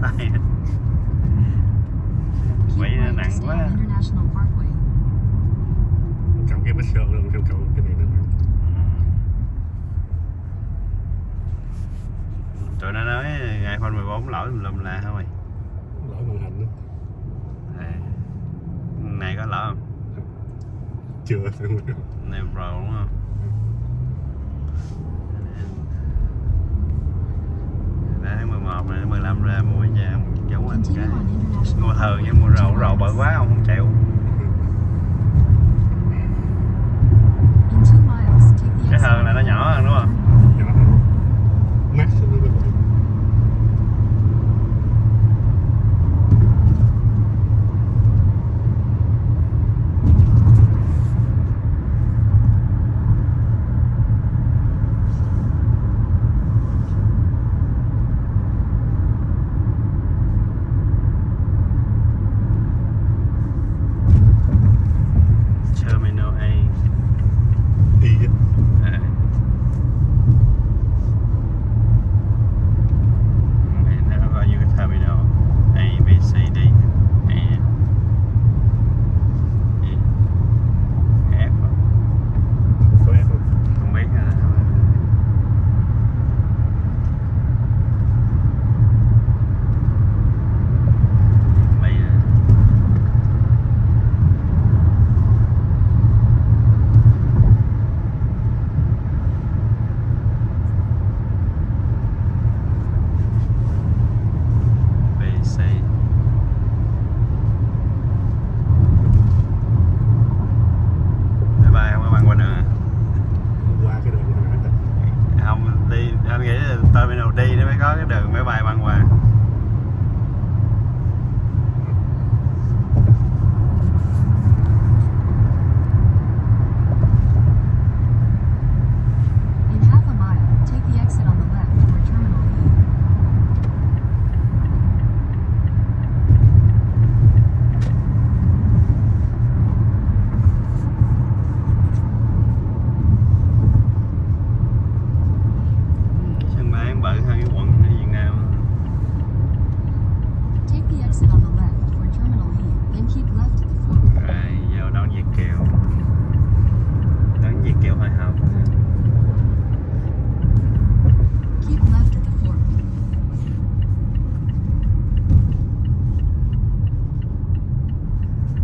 tay. Vậy nặng quá. Cầm cái bánh xô luôn, theo cậu cái này nó nặng. Tụi nó nói iPhone 14 lỗi lùm la hả mày? Lỗi màn hình đó. Này có lỗi không? Chưa. Này Pro đúng không? Tháng 11 này 15 ra mua cho cháu anh cái. Mua thường chứ mua rầu bự quá không chịu. Cái thường là nó nhỏ hơn đúng không? Nhỏ hơn. Max nó bự. Terminal A. Y á. Nó bao nhiêu cái terminal A, B, C, D, E, F Có F không? không biết nữa. Mày B, C. Bye bye, không có băng qua nữa. Qua cái đường hồi nãy đó. Không đi, anh nghĩ là terminal D nó mới có cái đường máy bay băng qua. In half a mile, take the exit on the left for Terminal E. Sân bay bự hơn cái quận ở Việt Nam. Take the exit on the left for Terminal E, then keep left at the fork. Rồi vô đón Việt Kiều. Đón Việt Kiều hồi hộp. Keep left at the fork.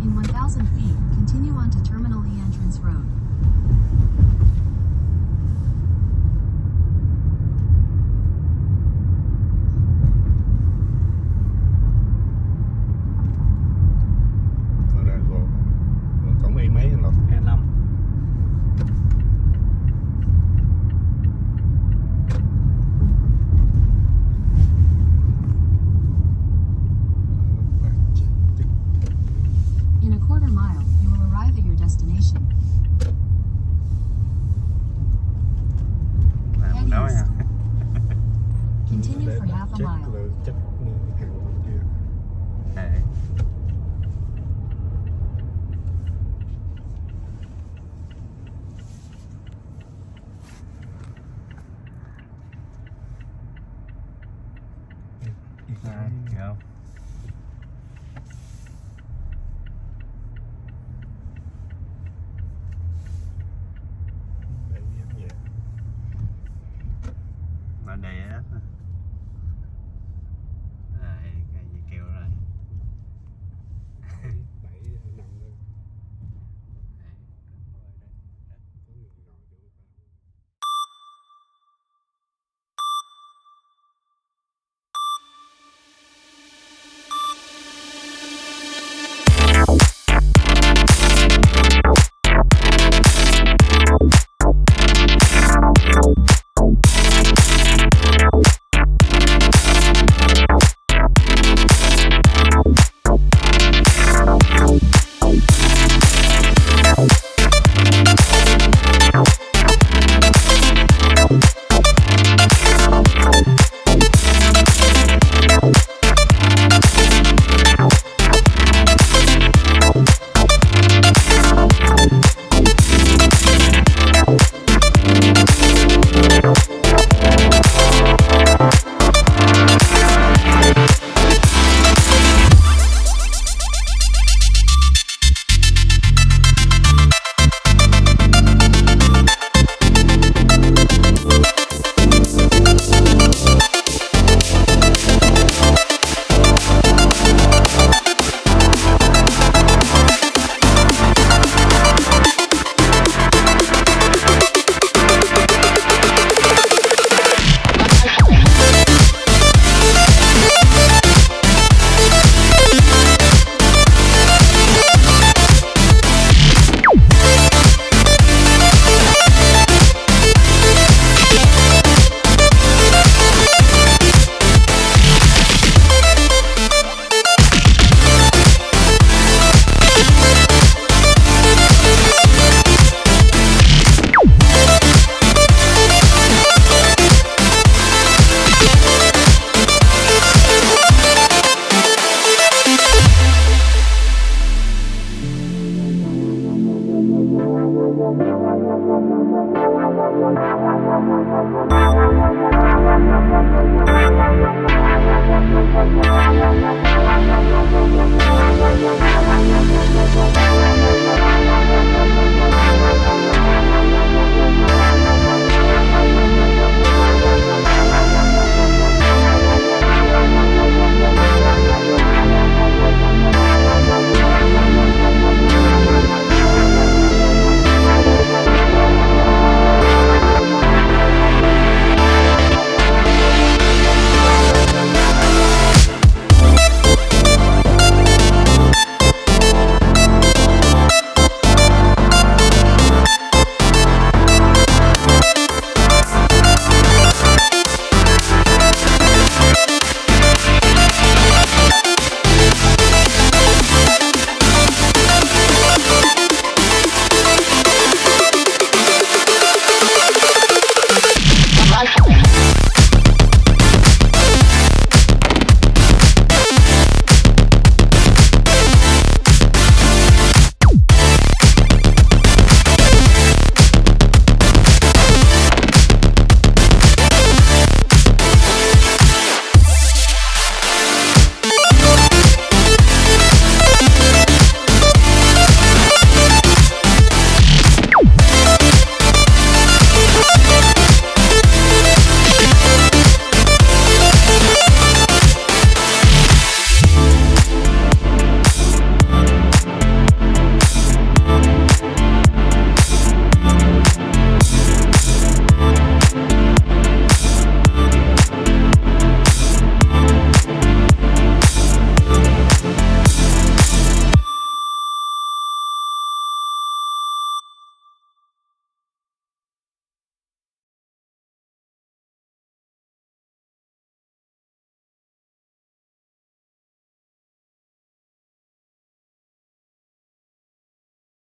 In 1,000 feet, continue on to Terminal E Entrance Road. Ở đây rồi. Cổng Y mấy anh Lộc? E5. In a quarter mile, you will arrive at your destination. Làm nói hả? Continue for half a Chắc mile. là chắc hàng bên kia. Đấy. Rồi, go.